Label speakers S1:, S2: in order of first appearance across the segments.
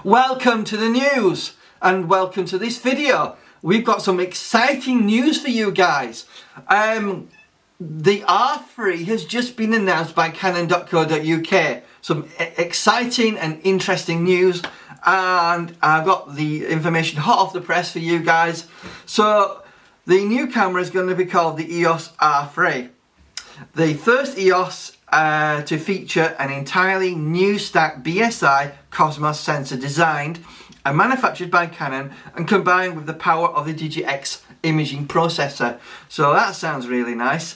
S1: Welcome to the news and welcome to this video. We've got some exciting news for you guys. The R3 has just been announced by Canon.co.uk. Some exciting and interesting news, and I've got the information hot off the press for you guys. So the new camera is going to be called the EOS R3. The first EOS to feature an entirely new stack BSI CMOS sensor designed and manufactured by Canon and combined with the power of the DIGIC X imaging processor. So that sounds really nice.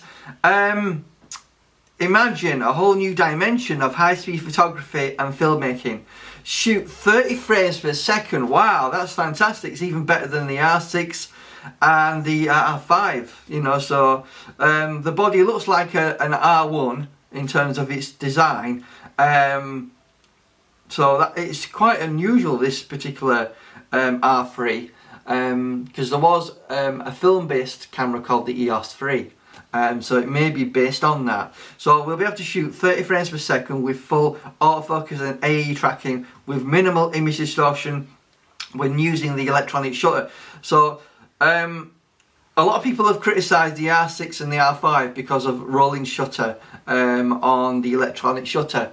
S1: Imagine a whole new dimension of high-speed photography and filmmaking. Shoot 30 frames per second. Wow, that's fantastic. It's even better than the R6 and the R5, you know. So the body looks like an R1 in terms of its design, so that it's quite unusual, this particular R3, because there was a film-based camera called the EOS 3, so it may be based on that. So we'll be able to shoot 30 frames per second with full autofocus and AE tracking with minimal image distortion when using the electronic shutter. So a lot of people have criticised the R6 and the R5 because of rolling shutter on the electronic shutter.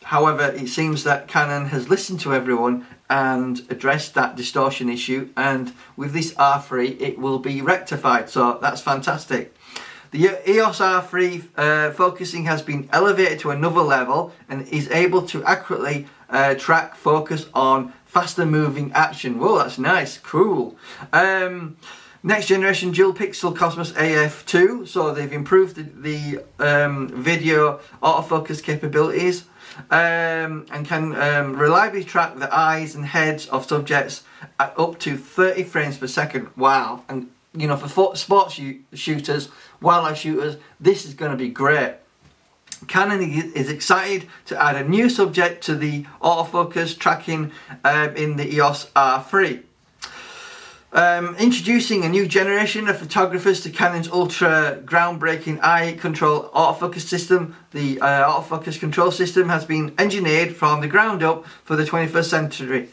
S1: However, it seems that Canon has listened to everyone and addressed that distortion issue, and with this R3 it will be rectified, so that's fantastic. The EOS R3 focusing has been elevated to another level and is able to accurately track focus on faster moving action. Whoa, that's nice, cool. Next generation dual pixel CMOS AF2, so they've improved the video autofocus capabilities and can reliably track the eyes and heads of subjects at up to 30 frames per second. Wow. And you know, for sports shooters, wildlife shooters, this is going to be great. Canon is excited to add a new subject to the autofocus tracking in the EOS R3. Introducing a new generation of photographers to Canon's ultra groundbreaking eye control autofocus system. The autofocus control system has been engineered from the ground up for the 21st century.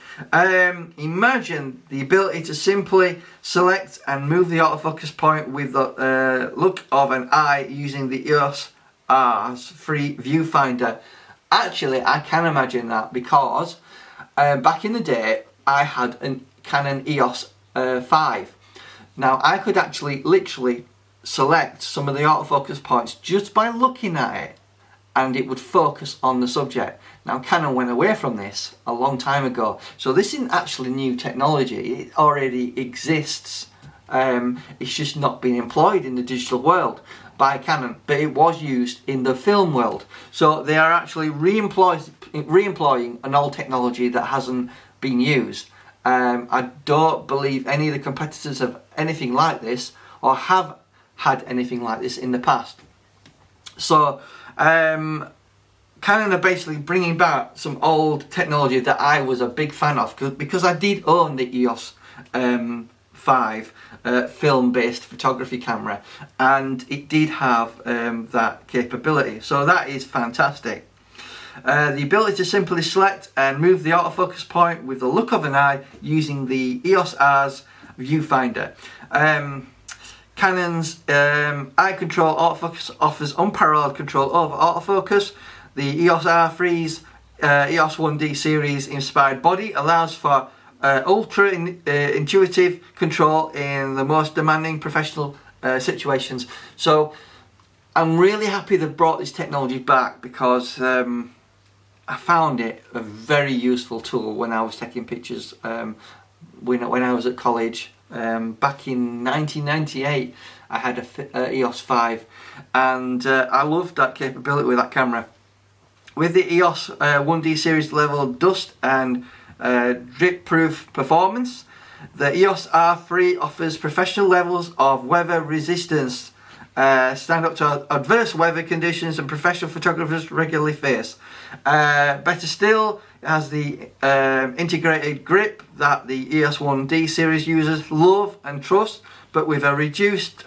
S1: Imagine the ability to simply select and move the autofocus point with the look of an eye using the EOS R3 viewfinder. Actually, I can imagine that because back in the day I had a Canon EOS 5. Now I could actually literally select some of the autofocus points just by looking at it, and it would focus on the subject. Now Canon went away from this a long time ago, so this isn't actually new technology. It already exists. It's just not been employed in the digital world by Canon, but it was used in the film world. So they are actually re-employing an old technology that hasn't been used. I don't believe any of the competitors have anything like this or have had anything like this in the past. So Canon are basically bringing back some old technology that I was a big fan of, because I did own the EOS 5 film-based photography camera, and it did have that capability. So that is fantastic. The ability to simply select and move the autofocus point with the look of an eye using the EOS R's viewfinder. Canon's eye control autofocus offers unparalleled control over autofocus. The EOS R3's EOS 1D series inspired body allows for ultra intuitive control in the most demanding professional situations. So I'm really happy they've brought this technology back, because I found it a very useful tool when I was taking pictures when I was at college. Back in 1998 I had a EOS 5, and I loved that capability with that camera. With the EOS 1D series level dust and drip proof performance, the EOS R3 offers professional levels of weather resistance, stand up to adverse weather conditions and professional photographers regularly face. Better still, it has the integrated grip that the EOS 1D series users love and trust, but with a reduced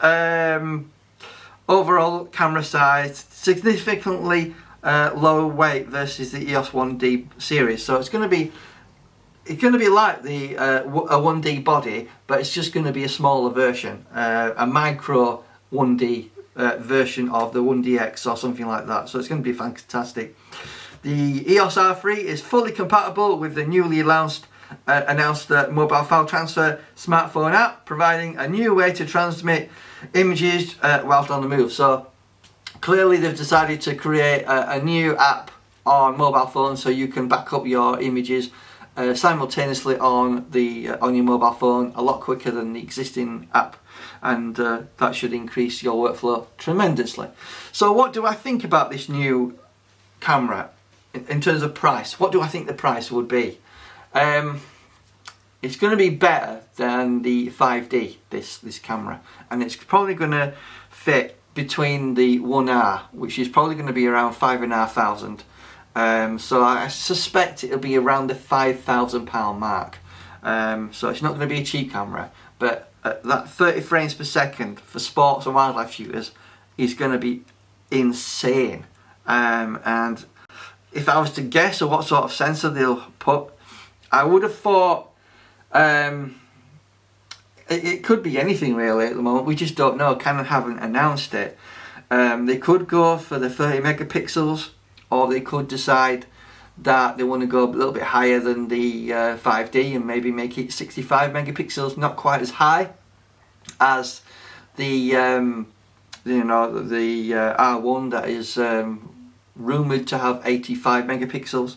S1: overall camera size, significantly lower weight versus the EOS 1D series. So it's going to be it's going to be like the a 1D body, but it's just going to be a smaller version, a micro 1D version of the 1D X or something like that. So it's going to be fantastic. The EOS R3 is fully compatible with the newly announced mobile file transfer smartphone app, providing a new way to transmit images whilst on the move. So clearly they've decided to create a new app on mobile phones, so you can back up your images simultaneously on your mobile phone a lot quicker than the existing app, and that should increase your workflow tremendously. So what do I think about this new camera in terms of price? What do I think the price would be? It's going to be better than the 5D, this camera, and it's probably going to fit between the 1R, which is probably going to be around £5,500. So I suspect it'll be around the £5,000 mark. So it's not going to be a cheap camera, but that 30 frames per second for sports and wildlife shooters is going to be insane. And if I was to guess what sort of sensor they'll put, I would have thought it could be anything really at the moment. We just don't know. Canon haven't announced it. They could go for the 30 megapixels, or they could decide that they want to go a little bit higher than the 5D and maybe make it 65 megapixels, not quite as high as the R1 that is rumoured to have 85 megapixels.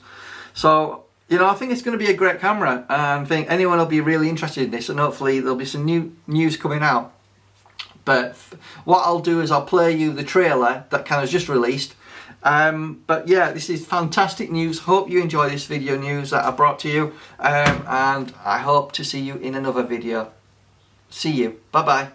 S1: So I think it's going to be a great camera, and I think anyone will be really interested in this, and hopefully there'll be some new news coming out. But what I'll do is I'll play you the trailer that Canon's just released. But yeah, this is fantastic news. Hope you enjoy this video news that I brought to you, and I hope to see you in another video. See you. Bye bye.